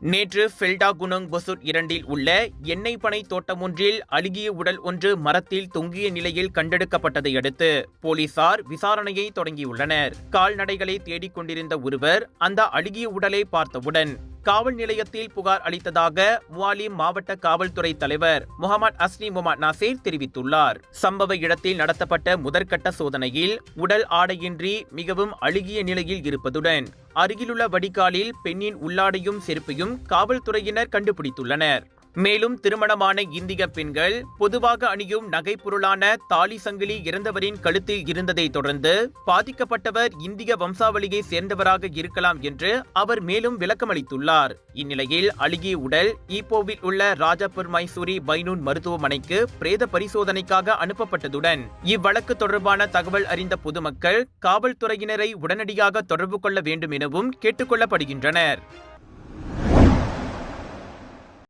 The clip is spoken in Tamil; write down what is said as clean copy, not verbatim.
நேற்று ஃபெல்டா குனோங் பொசுட் 2இல் உள்ள எண்ணெய் பனை தோட்டம் ஒன்றில் அழுகிய உடல் ஒன்று மரத்தில் தொங்கிய நிலையில் கண்டெடுக்கப்பட்டதை அடுத்து போலீசார் விசாரணையை தொடங்கியுள்ளனர். கால்நடைகளை தேடிக் கொண்டிருந்த ஒருவர் அந்த அழுகிய உடலை பார்த்தவுடன் காவல் நிலையத்தில் புகார் அளித்ததாக முவாலிம் மாவட்ட காவல்துறை தலைவர் முகமது அஸ்னி முகமது நாசேர் தெரிவித்துள்ளார். சம்பவ இடத்தில் நடத்தப்பட்ட முதற்கட்ட சோதனையில் உடல் ஆடையின்றி மிகவும் அழுகிய நிலையில் இருப்பதுடன் அருகிலுள்ள வடிகாலில் பெண்ணின் உள்ளாடையும் செருப்பையும் காவல்துறையினர் கண்டுபிடித்துள்ளனர். மேலும் திருமணமான இந்திய பெண்கள் பொதுவாக அணியும் நகைப்பொருளான தாலி சங்கிலி இறந்தவரின் கழுத்தில் இருந்ததை தொடர்ந்து பாதிக்கப்பட்டவர் இந்திய வம்சாவளியை சேர்ந்தவராக இருக்கலாம் என்று அவர் மேலும் விளக்கமளித்துள்ளார். இந்நிலையில் அழுகிய உடல் ஈப்போவில் உள்ள ராஜாபுர் மைசூரி பைனூன் மருத்துவமனைக்கு பிரேத பரிசோதனைக்காக அனுப்பப்பட்டதுடன் இவ்வழக்கு தொடர்பான தகவல் அறிந்த பொதுமக்கள் காவல்துறையினரை உடனடியாக தொடர்பு கொள்ள வேண்டும் எனவும் கேட்டுக் கொள்ளப்படுகின்றனர்.